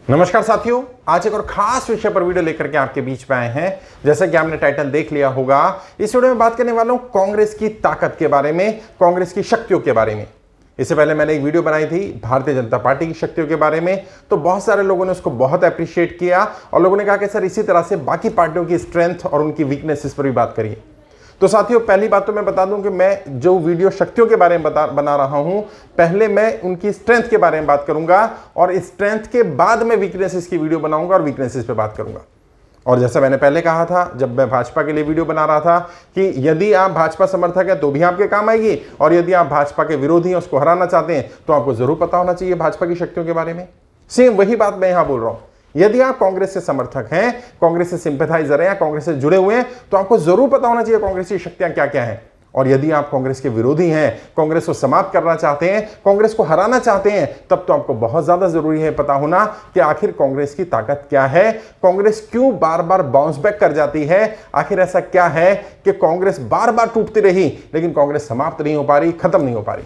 नमस्कार साथियों, आज एक और खास विषय पर वीडियो लेकर के आपके बीच में आए हैं। जैसा कि आपने टाइटल देख लिया होगा, इस वीडियो में बात करने वाला हूं कांग्रेस की ताकत के बारे में, कांग्रेस की शक्तियों के बारे में। इससे पहले मैंने एक वीडियो बनाई थी भारतीय जनता पार्टी की शक्तियों के बारे में, तो बहुत सारे लोगों ने उसको बहुत अप्रिशिएट किया और लोगों ने कहा कि सर इसी तरह से बाकी पार्टियों की स्ट्रेंथ और उनकी वीकनेसेस पर भी बात करिए। तो साथियों, पहली बात तो मैं बता दूं कि मैं जो वीडियो शक्तियों के बारे में बना रहा हूं, पहले मैं उनकी स्ट्रेंथ के बारे में बात करूंगा और इस स्ट्रेंथ के बाद मैं वीकनेसेस की वीडियो बनाऊंगा और वीकनेसेस पे बात करूंगा। और जैसा मैंने पहले कहा था, जब मैं भाजपा के लिए वीडियो बना रहा था, कि यदि आप भाजपा समर्थक हैं तो भी आपके काम आएगी, और यदि आप भाजपा के विरोधी हैं, उसको हराना चाहते हैं, तो आपको जरूर पता होना चाहिए भाजपा की शक्तियों के बारे में। सेम वही बात मैं यहां बोल रहा हूं। यदि आप कांग्रेस से समर्थक हैं, कांग्रेस से सिंपैथाइजर हैं या कांग्रेस से जुड़े हुए हैं, तो आपको जरूर पता होना चाहिए कांग्रेस की शक्तियां क्या क्या हैं। और यदि आप कांग्रेस के विरोधी हैं, कांग्रेस को समाप्त करना चाहते हैं, कांग्रेस को हराना चाहते हैं, तब तो आपको बहुत ज्यादा जरूरी है पता होना कि आखिर कांग्रेस की ताकत क्या है, कांग्रेस क्यों बार बार बाउंस बैक कर जाती है, आखिर ऐसा क्या है कि कांग्रेस बार बार टूटती रही लेकिन कांग्रेस समाप्त नहीं हो पा रही, खत्म नहीं हो पा रही।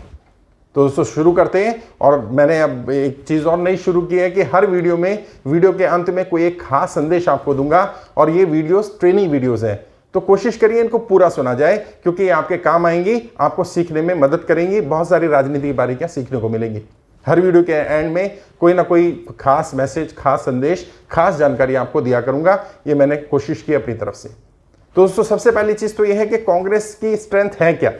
तो दोस्तों शुरू करते हैं। और मैंने अब एक चीज़ और नई शुरू की है कि हर वीडियो में, वीडियो के अंत में कोई एक खास संदेश आपको दूंगा, और ये वीडियोस ट्रेनिंग वीडियोस हैं, तो कोशिश करिए इनको पूरा सुना जाए, क्योंकि ये आपके काम आएंगी, आपको सीखने में मदद करेंगी, बहुत सारी राजनीति की बारीकियां सीखने को मिलेंगी। हर वीडियो के एंड में कोई ना कोई खास मैसेज, खास संदेश, खास जानकारी आपको दिया करूंगा। ये मैंने कोशिश की अपनी तरफ से। तो दोस्तों सबसे पहली चीज़ तो यह है कि कांग्रेस की स्ट्रेंथ है क्या।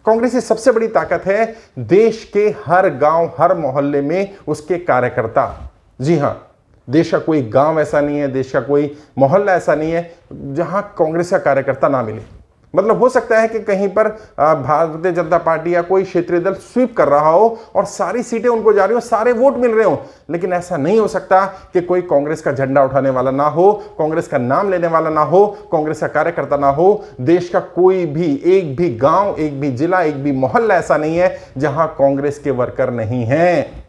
कांग्रेस की सबसे बड़ी ताकत है देश के हर गांव, हर मोहल्ले में उसके कार्यकर्ता। जी हां, देश का कोई गांव ऐसा नहीं है, देश का कोई मोहल्ला ऐसा नहीं है जहां कांग्रेस का कार्यकर्ता ना मिले। मतलब हो सकता है कि कहीं पर भारतीय जनता पार्टी या कोई क्षेत्रीय दल स्वीप कर रहा हो और सारी सीटें उनको जा रही हो, सारे वोट मिल रहे हो, लेकिन ऐसा नहीं हो सकता कि कोई कांग्रेस का झंडा उठाने वाला ना हो, कांग्रेस का नाम लेने वाला ना हो, कांग्रेस का कार्यकर्ता ना हो। देश का कोई भी, एक भी गांव, एक भी जिला, एक भी मोहल्ला ऐसा नहीं है जहां कांग्रेस के वर्कर नहीं हैं।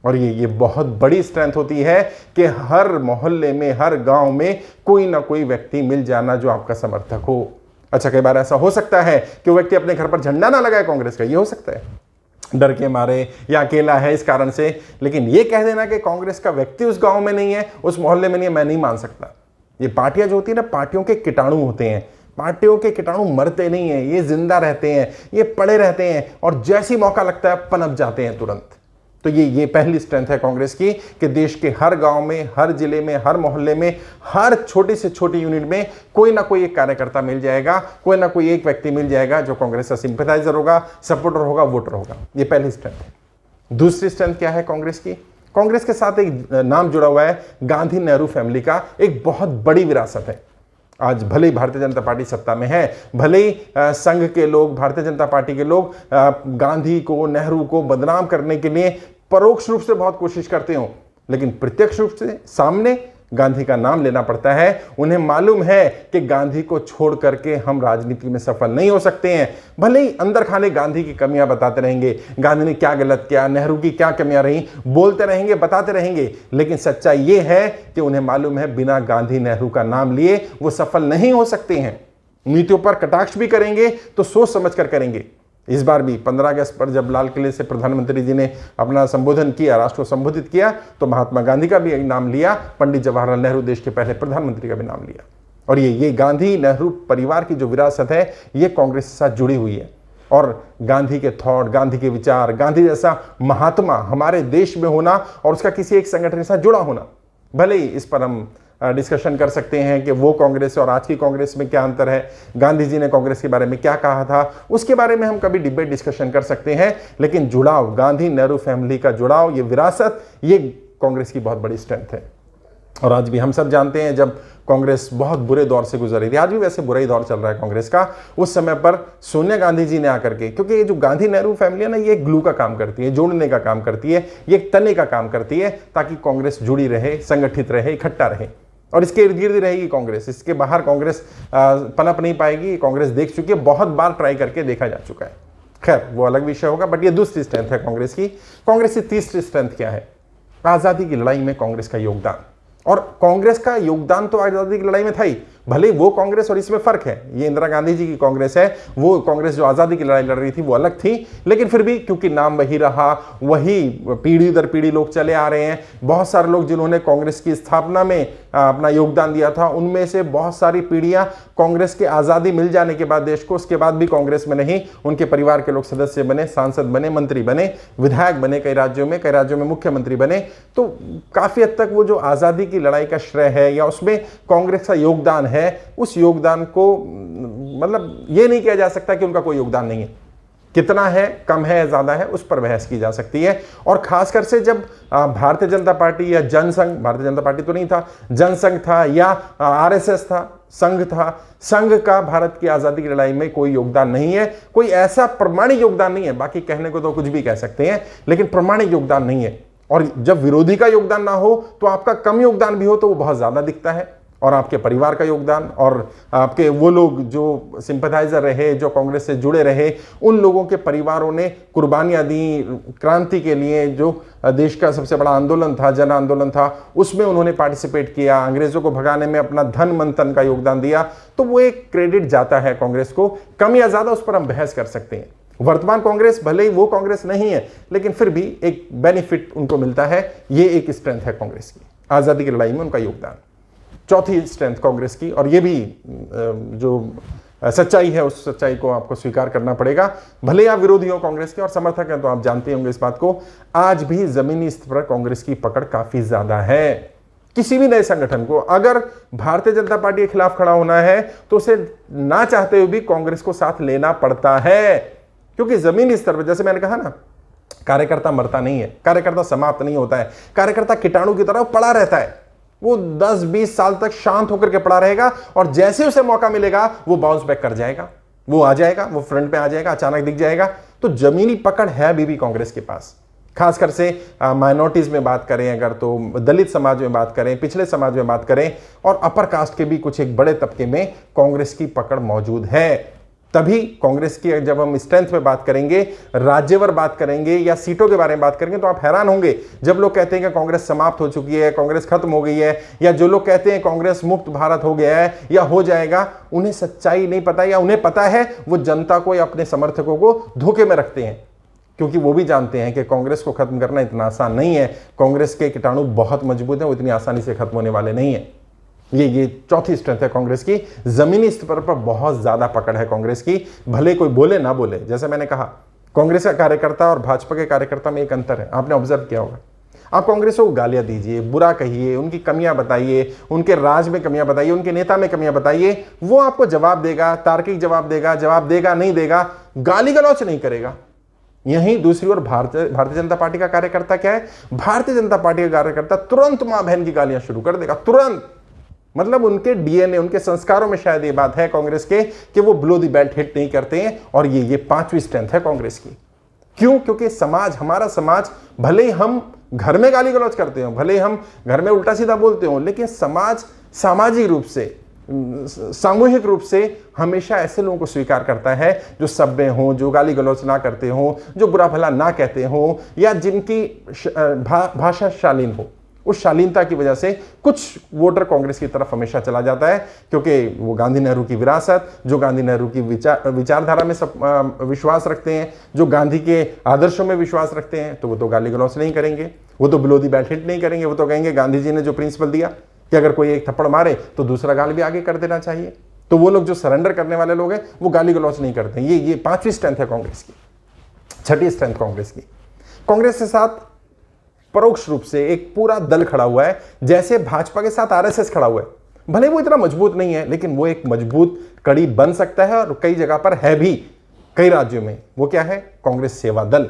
और ये बहुत बड़ी स्ट्रेंथ होती है कि हर मोहल्ले में, हर गांव में कोई ना कोई व्यक्ति मिल जाना जो आपका समर्थक हो। अच्छा, कई बार ऐसा हो सकता है कि वो व्यक्ति अपने घर पर झंडा ना लगाए कांग्रेस का, ये हो सकता है, डर के मारे या अकेला है इस कारण से। लेकिन ये कह देना कि कांग्रेस का व्यक्ति उस गांव में नहीं है, उस मोहल्ले में नहीं है, मैं नहीं मान सकता। ये पार्टियां जो होती है ना, पार्टियों के कीटाणु होते हैं। पार्टियों के कीटाणु मरते नहीं है, ये जिंदा रहते हैं, ये पड़े रहते हैं और जैसी मौका लगता है पनप जाते हैं तुरंत। तो ये पहली स्ट्रेंथ है कांग्रेस की कि देश के हर गांव में, हर जिले में, हर मोहल्ले में, हर छोटी से छोटी यूनिट में कोई ना कोई एक कार्यकर्ता मिल जाएगा, कोई ना कोई एक व्यक्ति मिल जाएगा जो कांग्रेस का सिंपैथाइजर होगा, सपोर्टर होगा, वोटर होगा। ये पहली स्ट्रेंथ है। दूसरी स्ट्रेंथ क्या है कांग्रेस की? कांग्रेस के साथ एक नाम जुड़ा हुआ है, गांधी नेहरू फैमिली का एक बहुत बड़ी विरासत है। आज भले ही भारतीय जनता पार्टी सत्ता में है, भले ही संघ के लोग, भारतीय जनता पार्टी के लोग गांधी को, नेहरू को बदनाम करने के लिए परोक्ष रूप से बहुत कोशिश करते हो, लेकिन प्रत्यक्ष रूप से सामने गांधी का नाम लेना पड़ता है। उन्हें मालूम है कि गांधी को छोड़ करके हम राजनीति में सफल नहीं हो सकते हैं। भले ही अंदर खाने गांधी की कमियां बताते रहेंगे, गांधी ने क्या गलत किया, नेहरू की क्या कमियां रही, बोलते रहेंगे, बताते रहेंगे, लेकिन सच्चाई ये है कि उन्हें मालूम है बिना गांधी नेहरू का नाम लिए वो सफल नहीं हो सकते हैं। नीतियों पर कटाक्ष भी करेंगे तो सोच समझ कर करेंगे। इस बार भी 15 अगस्त पर जब लाल किले से प्रधानमंत्री जी ने अपना संबोधन किया, राष्ट्र को संबोधित किया, तो महात्मा गांधी का भी नाम लिया, पंडित जवाहरलाल नेहरू देश के पहले प्रधानमंत्री का भी नाम लिया। और ये गांधी नेहरू परिवार की जो विरासत है, ये कांग्रेस के साथ जुड़ी हुई है। और गांधी के थॉट, गांधी के विचार, गांधी जैसा महात्मा हमारे देश में होना और उसका किसी एक संगठन के साथ जुड़ा होना, भले ही इस पर हम डिस्कशन कर सकते हैं कि वो कांग्रेस और आज की कांग्रेस में क्या अंतर है, गांधी जी ने कांग्रेस के बारे में क्या कहा था, उसके बारे में हम कभी डिबेट डिस्कशन कर सकते हैं, लेकिन जुड़ाव, गांधी नेहरू फैमिली का जुड़ाव, ये विरासत, ये कांग्रेस की बहुत बड़ी स्ट्रेंथ है। और आज भी हम सब जानते हैं जब कांग्रेस बहुत बुरे दौर से गुजर रही थी, आज भी वैसे बुरा ही दौर चल रहा है कांग्रेस का, उस समय पर सोनिया गांधी जी ने आकर के, क्योंकि ये जो गांधी नेहरू फैमिली है ना, ये ग्लू का काम करती है, जोड़ने का काम करती है, ये तने का काम करती है, ताकि कांग्रेस जुड़ी रहे, संगठित रहे, इकट्ठा रहे। और इसके इर्द गिर्द रहेगी कांग्रेस, इसके बाहर कांग्रेस पनप नहीं पाएगी। कांग्रेस देख चुकी है, बहुत बार ट्राई करके देखा जा चुका है। खैर वो अलग विषय होगा, बट ये दूसरी स्ट्रेंथ है कांग्रेस की। कांग्रेस की तीसरी स्ट्रेंथ क्या है? आज़ादी की लड़ाई में कांग्रेस का योगदान। और कांग्रेस का योगदान तो आज़ादी की लड़ाई में था ही, भले वो कांग्रेस और इसमें फर्क है, ये इंदिरा गांधी जी की कांग्रेस है, वो कांग्रेस जो आजादी की लड़ाई लड़ रही थी वो अलग थी, लेकिन फिर भी क्योंकि नाम वही रहा, वही पीढ़ी दर पीढ़ी लोग चले आ रहे हैं। बहुत सारे लोग जिन्होंने कांग्रेस की स्थापना में अपना योगदान दिया था, उनमें से बहुत सारी पीढ़ियां कांग्रेस के आजादी मिल जाने के बाद देश को, उसके बाद भी कांग्रेस में नहीं, उनके परिवार के लोग सदस्य बने, सांसद बने, मंत्री बने, विधायक बने, कई राज्यों में मुख्यमंत्री बने। तो काफी हद तक वो जो आजादी की लड़ाई का श्रेय है या उसमें कांग्रेस का योगदान है, उस योगदान को मतलब ये नहीं किया जा सकता कि उनका कोई योगदान नहीं है। कितना है, कम है, ज्यादा है, उस पर बहस की जा सकती है। और खासकर से जब भारतीय जनता पार्टी या जनसंघ, भारतीय जनता पार्टी तो नहीं था, जनसंघ था या आरएसएस था, संघ था, संघ का भारत की आजादी की लड़ाई में कोई योगदान नहीं है, कोई ऐसा प्रमाणिक योगदान नहीं है। बाकी कहने को तो कुछ भी कह सकते हैं, लेकिन प्रमाणिक योगदान नहीं है। और जब विरोधी का योगदान ना हो तो आपका कम योगदान भी हो तो वो बहुत ज्यादा दिखता है। और आपके परिवार का योगदान और आपके वो लोग जो सिंपथाइजर रहे, जो कांग्रेस से जुड़े रहे, उन लोगों के परिवारों ने कुर्बानियां दी क्रांति के लिए। जो देश का सबसे बड़ा आंदोलन था, जन आंदोलन था, उसमें उन्होंने पार्टिसिपेट किया, अंग्रेजों को भगाने में अपना धन मन तन का योगदान दिया, तो वो एक क्रेडिट जाता है कांग्रेस को। कम या ज्यादा उस पर हम बहस कर सकते हैं। वर्तमान कांग्रेस भले ही वो कांग्रेस नहीं है, लेकिन फिर भी एक बेनिफिट उनको मिलता है। ये एक स्ट्रेंथ है कांग्रेस की, आजादी की लड़ाई में उनका योगदान। चौथी स्ट्रेंथ कांग्रेस की, और ये भी जो सच्चाई है, उस सच्चाई को आपको स्वीकार करना पड़ेगा, भले आप विरोधी हो कांग्रेस के और समर्थक हैं तो आप जानते होंगे इस बात को, आज भी जमीनी स्तर पर कांग्रेस की पकड़ काफी ज्यादा है। किसी भी नए संगठन को अगर भारतीय जनता पार्टी के खिलाफ खड़ा होना है तो उसे ना चाहते हुए भी कांग्रेस को साथ लेना पड़ता है, क्योंकि जमीनी स्तर पर, जैसे मैंने कहा ना, कार्यकर्ता मरता नहीं है, कार्यकर्ता समाप्त नहीं होता है, कार्यकर्ता कीटाणु की तरह पड़ा रहता है। वो 10-20 साल तक शांत होकर के पड़ा रहेगा और जैसे उसे मौका मिलेगा वो बाउंस बैक कर जाएगा, वो आ जाएगा, वो फ्रंट पे आ जाएगा, अचानक दिख जाएगा। तो जमीनी पकड़ है अभी भी कांग्रेस के पास। खासकर से माइनॉरिटीज में बात करें अगर, तो दलित समाज में बात करें, पिछड़े समाज में बात करें, और अपर कास्ट के भी कुछ एक बड़े तबके में कांग्रेस की पकड़ मौजूद है। तभी कांग्रेस की जब हम स्ट्रेंथ पे बात करेंगे, राज्यवार बात करेंगे या सीटों के बारे में बात करेंगे, तो आप हैरान होंगे जब लोग कहते हैं कि कांग्रेस समाप्त हो चुकी है, कांग्रेस खत्म हो गई है, या जो लोग कहते हैं कांग्रेस मुक्त भारत हो गया है या हो जाएगा, उन्हें सच्चाई नहीं पता, या उन्हें पता है वो जनता को या अपने समर्थकों को धोखे में रखते हैं, क्योंकि वो भी जानते हैं कि कांग्रेस को खत्म करना इतना आसान नहीं है। कांग्रेस के कीटाणु बहुत मजबूत है, वो इतनी आसानी से खत्म होने वाले नहीं है। ये चौथी स्ट्रेंथ है कांग्रेस की। जमीनी स्तर पर बहुत ज्यादा पकड़ है कांग्रेस की, भले कोई बोले ना बोले। जैसे मैंने कहा, कांग्रेस का कार्यकर्ता और भाजपा के कार्यकर्ता में एक अंतर है, आपने ऑब्जर्व किया होगा। आप कांग्रेस को गालियां दीजिए, बुरा कहिए, उनकी कमियां बताइए, उनके राज में कमियां बताइए, उनके नेता में कमियां बताइए, वो आपको जवाब देगा, तार्किक जवाब देगा नहीं देगा, गाली गलौच नहीं करेगा। यहीं दूसरी ओर भारतीय जनता पार्टी का कार्यकर्ता क्या है? भारतीय जनता पार्टी का कार्यकर्ता तुरंत मां बहन की गालियां शुरू कर देगा, तुरंत। मतलब उनके डीएनए, उनके संस्कारों में शायद ये बात है कांग्रेस के कि वो बिलो दी बेल्ट हिट नहीं करते हैं। और ये पांचवी स्ट्रेंथ है कांग्रेस की। क्यों? क्योंकि समाज, हमारा समाज, भले ही हम घर में गाली गलौज करते हो, भले ही हम घर में उल्टा सीधा बोलते हो, लेकिन समाज सामाजिक रूप से, सामूहिक रूप से हमेशा ऐसे लोगों को स्वीकार करता है जो सभ्य हों, जो गाली गलौज ना करते हों, जो बुरा भला ना कहते हों, या जिनकी भाषा शालीन हो। उस शालीनता की वजह से कुछ वोटर कांग्रेस की तरफ हमेशा चला जाता है, क्योंकि वो गांधी नेहरू की विरासत, जो गांधी नेहरू की विचारधारा में सब विश्वास रखते हैं, जो गांधी के आदर्शों में विश्वास रखते हैं, तो वो तो गाली गलौज नहीं करेंगे, वो तो बिलो दी बेल्ट हिट नहीं करेंगे। वो तो कहेंगे गांधी जी ने जो प्रिंसिपल दिया कि अगर कोई एक थप्पड़ मारे तो दूसरा गाल भी आगे कर देना चाहिए। तो वो लोग जो सरेंडर करने वाले लोग हैं वो गाली गलौज नहीं करते। ये पांचवी स्ट्रेंथ है कांग्रेस की। छठी स्ट्रेंथ कांग्रेस की, कांग्रेस के साथ परोक्ष रूप से एक पूरा दल खड़ा हुआ है, जैसे भाजपा के साथ आरएसएस खड़ा हुआ है। भले वो इतना मजबूत नहीं है, लेकिन वो एक मजबूत कड़ी बन सकता है, और कई जगह पर है भी, कई राज्यों में। वो क्या है? कांग्रेस सेवा दल।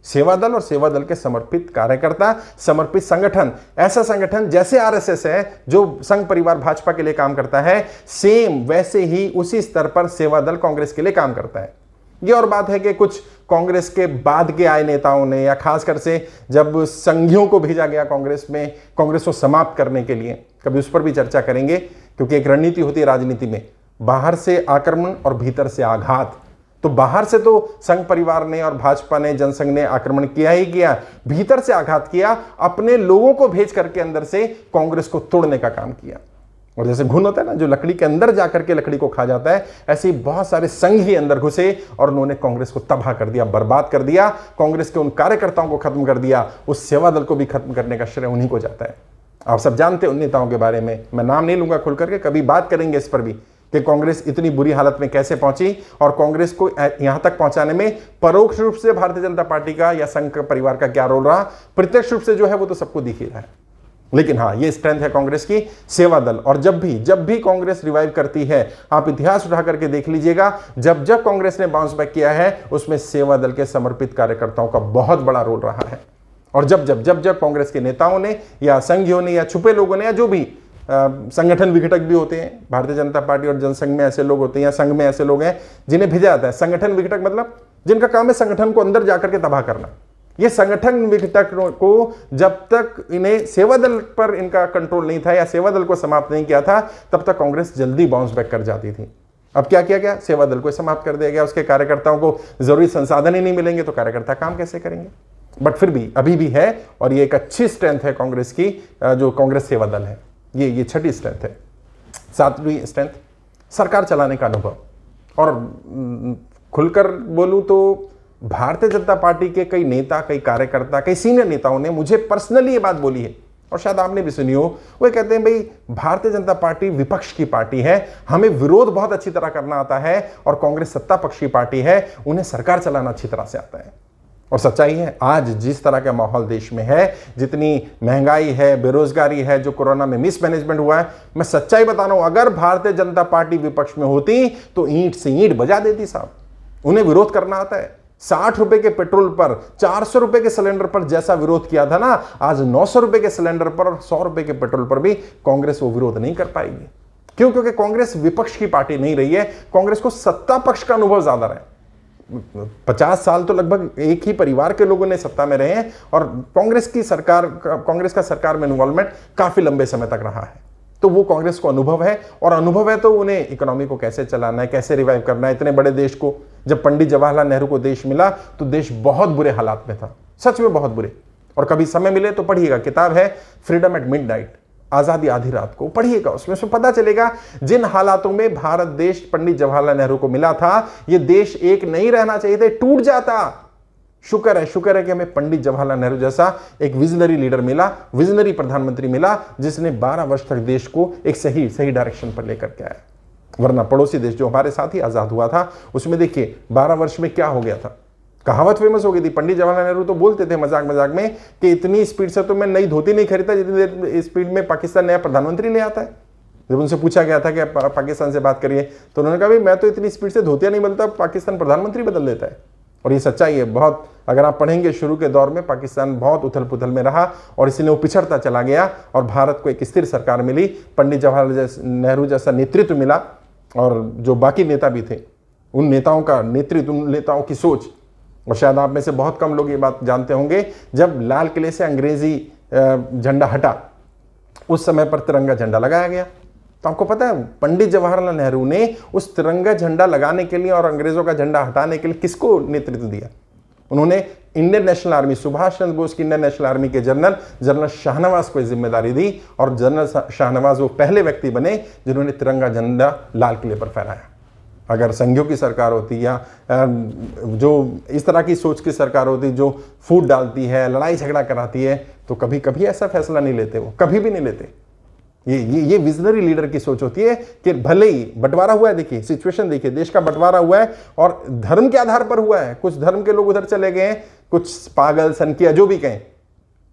सेवा दल और सेवा दल के समर्पित कार्यकर्ता, समर्पित संगठन। ऐसा संगठन जैसे आरएसएस है जो संघ परिवार भाजपा के लिए काम करता है, सेम वैसे ही उसी स्तर पर सेवा दल कांग्रेस के लिए काम करता है। ये और बात है कि कुछ कांग्रेस के बाद के आए नेताओं ने, या खासकर से जब संघियों को भेजा गया कांग्रेस में कांग्रेस को समाप्त करने के लिए, कभी उस पर भी चर्चा करेंगे, क्योंकि एक रणनीति होती है राजनीति में, बाहर से आक्रमण और भीतर से आघात। तो बाहर से तो संघ परिवार ने और भाजपा ने, जनसंघ ने आक्रमण किया ही किया, भीतर से आघात किया, अपने लोगों को भेज करके अंदर से कांग्रेस को तोड़ने का काम किया। और जैसे घुन होता है ना जो लकड़ी के अंदर जाकर के लकड़ी को खा जाता है, ऐसे ही बहुत सारे संघ ही अंदर घुसे और उन्होंने कांग्रेस को तबाह कर दिया, बर्बाद कर दिया। कांग्रेस के उन कार्यकर्ताओं को खत्म कर दिया, उस सेवा दल को भी खत्म करने का श्रेय उन्हीं को जाता है। आप सब जानते हैं उन नेताओं के बारे में, मैं नाम नहीं लूंगा खुल करके, कभी बात करेंगे इस पर भी कि कांग्रेस इतनी बुरी हालत में कैसे पहुंची और कांग्रेस को यहां तक पहुंचाने में परोक्ष रूप से भारतीय जनता पार्टी का या संघ परिवार का क्या रोल रहा, प्रत्यक्ष रूप से जो है वो तो सबको दिख ही रहा है। लेकिन हाँ, ये स्ट्रेंथ है कांग्रेस की, सेवा दल। और जब भी कांग्रेस रिवाइव करती है, आप इतिहास उठा करके देख लीजिएगा, जब कांग्रेस ने बाउंस बैक किया है उसमें सेवा दल के समर्पित कार्यकर्ताओं का बहुत बड़ा रोल रहा है। और जब कांग्रेस के नेताओं ने या संघियों ने या छुपे लोगों ने या जो भी संगठन विघटक भी होते हैं, भारतीय जनता पार्टी और जनसंघ में ऐसे लोग होते हैं या संघ में ऐसे लोग हैं जिन्हें भेजा जाता है। संगठन विघटक मतलब जिनका काम है संगठन को अंदर जाकर के तबाह करना। ये संगठन विघटक को जब तक इन्हें सेवा दल पर इनका कंट्रोल नहीं था या सेवा दल को समाप्त नहीं किया था, तब तक कांग्रेस जल्दी बाउंस बैक कर जाती थी। अब क्या किया गया, सेवा दल को समाप्त कर दिया गया, उसके कार्यकर्ताओं को जरूरी संसाधन ही नहीं मिलेंगे तो कार्यकर्ता काम कैसे करेंगे। बट फिर भी अभी भी है और ये एक अच्छी स्ट्रेंथ है कांग्रेस की, जो कांग्रेस सेवा दल है, ये छठी स्ट्रेंथ है। सातवीं स्ट्रेंथ, सरकार चलाने का अनुभव। और खुलकर बोलूं तो भारतीय जनता पार्टी के कई नेता, कई कार्यकर्ता, कई सीनियर नेताओं ने मुझे पर्सनली ये बात बोली है और शायद आपने भी सुनी हो। वो कहते हैं भाई भारतीय जनता पार्टी विपक्ष की पार्टी है, हमें विरोध बहुत अच्छी तरह करना आता है, और कांग्रेस सत्ता पक्ष की पार्टी है, उन्हें सरकार चलाना अच्छी तरह से आता है। और सच्चाई है, आज जिस तरह का माहौल देश में है, जितनी महंगाई है, बेरोजगारी है, जो कोरोना में मिसमैनेजमेंट हुआ है, मैं सच्चाई बता रहा हूं, अगर भारतीय जनता पार्टी विपक्ष में होती तो ईंट से ईंट बजा देती साहब। उन्हें विरोध करना आता है। 60 रुपए के पेट्रोल पर, 400 रुपए के सिलेंडर पर जैसा विरोध किया था ना, आज 900 रुपए के सिलेंडर पर और 100 रुपए के पेट्रोल पर भी कांग्रेस वो विरोध नहीं कर पाएगी। क्यों? क्योंकि कांग्रेस विपक्ष की पार्टी नहीं रही है, कांग्रेस को सत्ता पक्ष का अनुभव ज्यादा रहा है। 50 साल तो लगभग एक ही परिवार के लोगों ने सत्ता में रहे हैं और कांग्रेस का सरकार में इन्वॉल्वमेंट काफी लंबे समय तक रहा है। तो वो कांग्रेस को अनुभव है, और अनुभव है तो उन्हें इकोनॉमी को कैसे चलाना है, कैसे रिवाइव करना है। इतने बड़े देश को, जब पंडित जवाहरलाल नेहरू को देश मिला तो देश बहुत बुरे हालात में था, सच में बहुत बुरे। और कभी समय मिले तो पढ़िएगा, किताब है फ्रीडम एट मिडनाइट, आजादी आधी रात को, पढ़िएगा। उसमें से पता चलेगा जिन हालातों में भारत देश पंडित जवाहरलाल नेहरू को मिला था, ये देश एक नहीं रहना चाहिए था, टूट जाता। शुक्र है कि हमें पंडित जवाहरलाल नेहरू जैसा एक विजनरी लीडर मिला, विजनरी प्रधानमंत्री मिला, जिसने 12 वर्ष तक देश को एक सही डायरेक्शन पर लेकर के आया। वरना पड़ोसी देश जो हमारे साथ ही आजाद हुआ था, उसमें देखिए 12 वर्ष में क्या हो गया था। कहावत फेमस हो गई थी, पंडित जवाहरलाल नेहरू तो बोलते थे मजाक में कि इतनी स्पीड से तो मैं नई धोती नहीं खरीदता जितनी देर स्पीड में पाकिस्तान नया प्रधानमंत्री ले आता है। जब उनसे पूछा गया था कि पाकिस्तान से बात करिए तो उन्होंने कहा भाई मैं तो इतनी स्पीड से धोतियां नहीं बदलता, पाकिस्तान प्रधानमंत्री बदल देता है। और ये सच्चाई है। बहुत, अगर आप पढ़ेंगे शुरू के दौर में पाकिस्तान बहुत उथल पुथल में रहा और इसलिए वो पिछड़ता चला गया और भारत को एक स्थिर सरकार मिली, पंडित जवाहरलाल नेहरू जैसा नेतृत्व मिला, और जो बाकी नेता भी थे उन नेताओं का नेतृत्व, उन नेताओं की सोच। और शायद आप में से बहुत कम लोग ये बात जानते होंगे, जब लाल किले से अंग्रेजी झंडा हटा उस समय पर तिरंगा झंडा लगाया गया। तो आपको पता है पंडित जवाहरलाल नेहरू ने उस तिरंगा झंडा लगाने के लिए और अंग्रेजों का झंडा हटाने के लिए किसको नेतृत्व दिया? उन्होंने Indian national army, Subhash Chandra Bose की इंडियन नेशनल आर्मी के जनरल शाहनवाज को जिम्मेदारी दी, और जनरल शाहनवाज वो पहले व्यक्ति बने जिन्होंने तिरंगा झंडा लाल किले पर फहराया। अगर संघियों की सरकार होती या जो इस तरह की सोच की सरकार होती जो फूट डालती है, लड़ाई झगड़ा कराती है, तो कभी कभी ऐसा फैसला नहीं लेते, वो कभी भी नहीं लेते। ये विजनरी लीडर की सोच होती है कि भले ही बंटवारा हुआ है, देखिए सिचुएशन देखिए, देश का बंटवारा हुआ है और धर्म के आधार पर हुआ है। कुछ धर्म के लोग उधर चले गए हैं, कुछ पागल सनकिया जो भी कहें,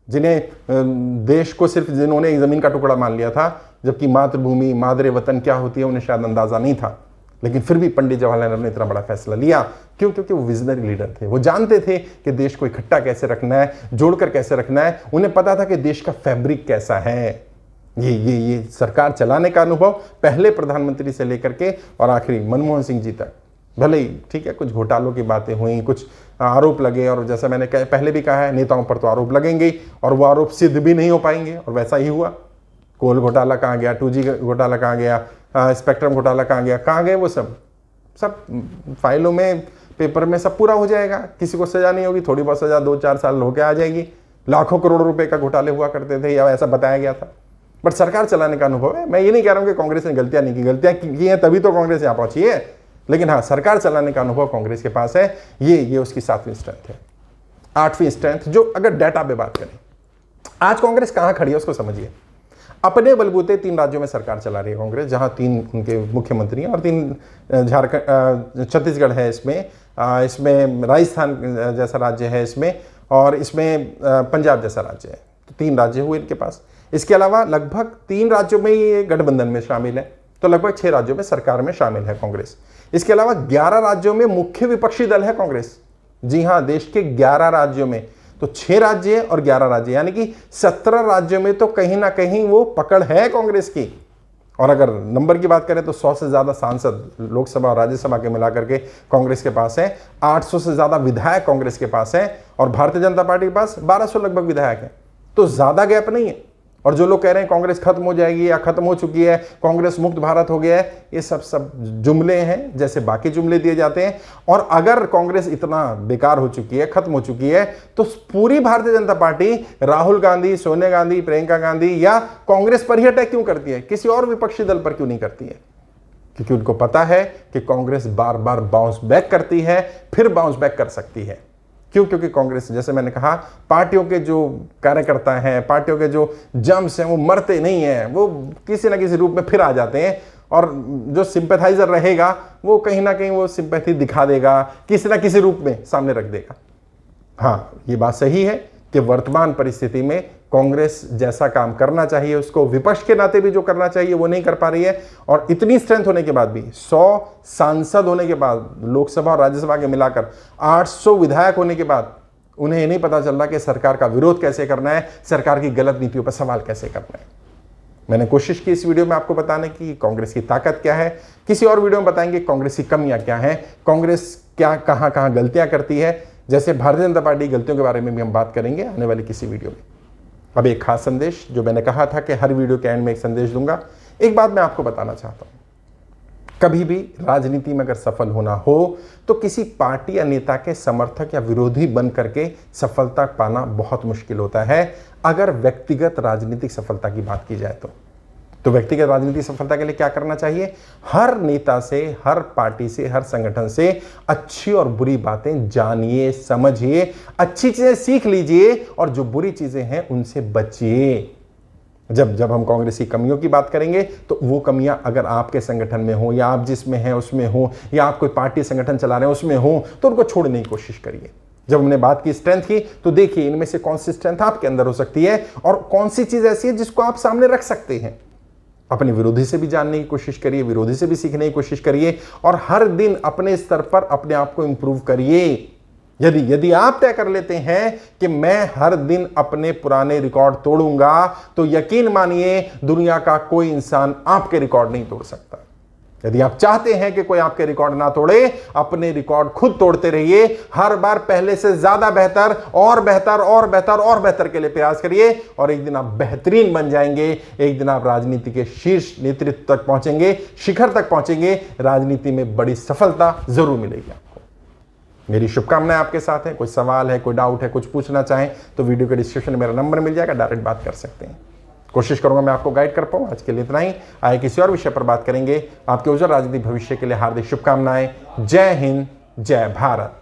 जिन्हें देश को सिर्फ जिन्होंने एक जमीन का टुकड़ा मान लिया था, जबकि मातृभूमि, मादरे वतन क्या होती है उन्हें शायद अंदाजा नहीं था। लेकिन फिर भी पंडित जवाहरलाल नेहरू ने इतना बड़ा फैसला लिया। क्यों? क्योंकि वो विजनरी लीडर थे। वो जानते थे कि देश को इकट्ठा कैसे रखना है, जोड़कर कैसे रखना है। उन्हें पता था कि देश का फैब्रिक कैसा है। ये सरकार चलाने का अनुभव पहले प्रधानमंत्री से लेकर के और आखिरी मनमोहन सिंह जी तक, भले ही ठीक है कुछ घोटालों की बातें हुई, कुछ आरोप लगे, और जैसा मैंने पहले भी कहा है नेताओं पर तो आरोप लगेंगे और वो आरोप सिद्ध भी नहीं हो पाएंगे, और वैसा ही हुआ। कोल घोटाला कहाँ गया, 2G घोटाला कहाँ गया, स्पेक्ट्रम घोटाला कहाँ गए, वो सब फाइलों में, पेपर में सब पूरा हो जाएगा। किसी को सजा नहीं होगी, थोड़ी बहुत सजा 2-4 साल होकर आ जाएगी। लाखों करोड़ रुपए का घोटाले हुआ करते थे या ऐसा बताया गया था। बट सरकार चलाने का अनुभव है। मैं ये नहीं कह रहा हूं कि कांग्रेस ने गलतियां नहीं की, गलतियां की हैं तभी तो कांग्रेस यहां पहुंची है, लेकिन हाँ, सरकार चलाने का अनुभव कांग्रेस के पास है। ये उसकी 7वीं स्ट्रेंथ है। 8वीं स्ट्रेंथ, जो अगर डाटा पे बात करें, आज कांग्रेस कहां खड़ी है उसको समझिए। अपने बलबूते 3 राज्यों में सरकार चला रही है कांग्रेस, जहां 3 उनके मुख्यमंत्री हैं और 3 झारखंड, छत्तीसगढ़ है इसमें राजस्थान जैसा राज्य है इसमें, और इसमें पंजाब जैसा राज्य है। तो 3 राज्य हुए इनके पास। इसके अलावा लगभग 3 राज्यों में ये गठबंधन में शामिल है, तो लगभग 6 राज्यों में सरकार में शामिल है कांग्रेस। इसके अलावा 11 राज्यों में मुख्य विपक्षी दल है कांग्रेस। जी हां, देश के 11 राज्यों में, तो 6 राज्य और 11 राज्य, यानी कि 17 राज्यों में तो कहीं ना कहीं वो पकड़ है कांग्रेस की। और अगर नंबर की बात करें तो 100 से ज्यादा सांसद लोकसभा और राज्यसभा के मिलाकर के कांग्रेस के पास है, 800 से ज्यादा विधायक कांग्रेस के पास है, और भारतीय जनता पार्टी के पास 1200 लगभग विधायक है। तो ज्यादा गैप नहीं है। और जो लोग कह रहे हैं कांग्रेस खत्म हो जाएगी या खत्म हो चुकी है, कांग्रेस मुक्त भारत हो गया है, ये सब जुमले हैं, जैसे बाकी जुमले दिए जाते हैं। और अगर कांग्रेस इतना बेकार हो चुकी है, खत्म हो चुकी है, तो पूरी भारतीय जनता पार्टी राहुल गांधी, सोनिया गांधी, प्रियंका गांधी या कांग्रेस पर ही अटैक क्यों करती है, किसी और विपक्षी दल पर क्यों नहीं करती है? क्योंकि उनको पता है कि कांग्रेस बार बार बाउंस बैक करती है, फिर बाउंस बैक कर सकती है। क्यों? क्योंकि कांग्रेस, जैसे मैंने कहा, पार्टियों के जो कार्यकर्ता हैं, पार्टियों के जो जम्स हैं, वो मरते नहीं हैं, वो किसी ना किसी रूप में फिर आ जाते हैं। और जो सिंपैथाइजर रहेगा वो कहीं ना कहीं वो सिंपैथी दिखा देगा, किसी ना किसी रूप में सामने रख देगा। हाँ, ये बात सही है कि वर्तमान परिस्थिति में कांग्रेस जैसा काम करना चाहिए उसको विपक्ष के नाते भी जो करना चाहिए वो नहीं कर पा रही है। और इतनी स्ट्रेंथ होने के बाद भी, 100 सांसद होने के बाद, लोकसभा और राज्यसभा के मिलाकर 800 विधायक होने के बाद, उन्हें नहीं पता चल रहा कि सरकार का विरोध कैसे करना है, सरकार की गलत नीतियों पर सवाल कैसे करना है। मैंने कोशिश की इस वीडियो में आपको बताने की कांग्रेस की ताकत क्या है। किसी और वीडियो में बताएंगे कांग्रेस की कमियां क्या हैं, कांग्रेस क्या कहां गलतियां करती है। जैसे भारतीय जनता पार्टी की गलतियों के बारे में भी हम बात करेंगे आने वाली किसी वीडियो में। अब एक खास संदेश, जो मैंने कहा था कि हर वीडियो के एंड में एक संदेश दूंगा। एक बात मैं आपको बताना चाहता हूं, कभी भी राजनीति में अगर सफल होना हो तो किसी पार्टी या नेता के समर्थक या विरोधी बन करके सफलता पाना बहुत मुश्किल होता है। अगर व्यक्तिगत राजनीतिक सफलता की बात की जाए तो व्यक्तिगत राजनीतिक सफलता के लिए क्या करना चाहिए? हर नेता से, हर पार्टी से, हर संगठन से अच्छी और बुरी बातें जानिए, समझिए, अच्छी चीजें सीख लीजिए, और जो बुरी चीजें हैं उनसे बचिए। जब हम कांग्रेस की कमियों की बात करेंगे तो वो कमियां अगर आपके संगठन में हो, या आप जिसमें हैं उसमें हो, या आप कोई पार्टी संगठन चला रहे हैं उसमें हो, तो उनको छोड़ने की कोशिश करिए। जब हमने बात की स्ट्रेंथ की, तो देखिए इनमें से कौन सी स्ट्रेंथ आपके अंदर हो सकती है और कौन सी चीज ऐसी है जिसको आप सामने रख सकते हैं। अपने विरोधी से भी जानने की कोशिश करिए, विरोधी से भी सीखने की कोशिश करिए, और हर दिन अपने स्तर पर अपने आप को इंप्रूव करिए। यदि आप तय कर लेते हैं कि मैं हर दिन अपने पुराने रिकॉर्ड तोड़ूंगा, तो यकीन मानिए दुनिया का कोई इंसान आपके रिकॉर्ड नहीं तोड़ सकता। यदि आप चाहते हैं कि कोई आपके रिकॉर्ड ना तोड़े, अपने रिकॉर्ड खुद तोड़ते रहिए। हर बार पहले से ज्यादा बेहतर और बेहतर और बेहतर और बेहतर के लिए प्रयास करिए, और एक दिन आप बेहतरीन बन जाएंगे। एक दिन आप राजनीति के शीर्ष नेतृत्व तक पहुंचेंगे, शिखर तक पहुंचेंगे। राजनीति में बड़ी सफलता जरूर मिलेगी आपको। मेरी शुभकामनाएं आपके साथ है। कोई सवाल है, कोई डाउट है, कुछ पूछना चाहें तो वीडियो के डिस्क्रिप्शन में मेरा नंबर मिल जाएगा, डायरेक्ट बात कर सकते हैं। कोशिश करूंगा मैं आपको गाइड कर पाऊं। आज के लिए इतना ही। आए किसी और विषय पर बात करेंगे। आपके उज्जवल राजनीतिक भविष्य के लिए हार्दिक शुभकामनाएं। जय हिंद, जय भारत।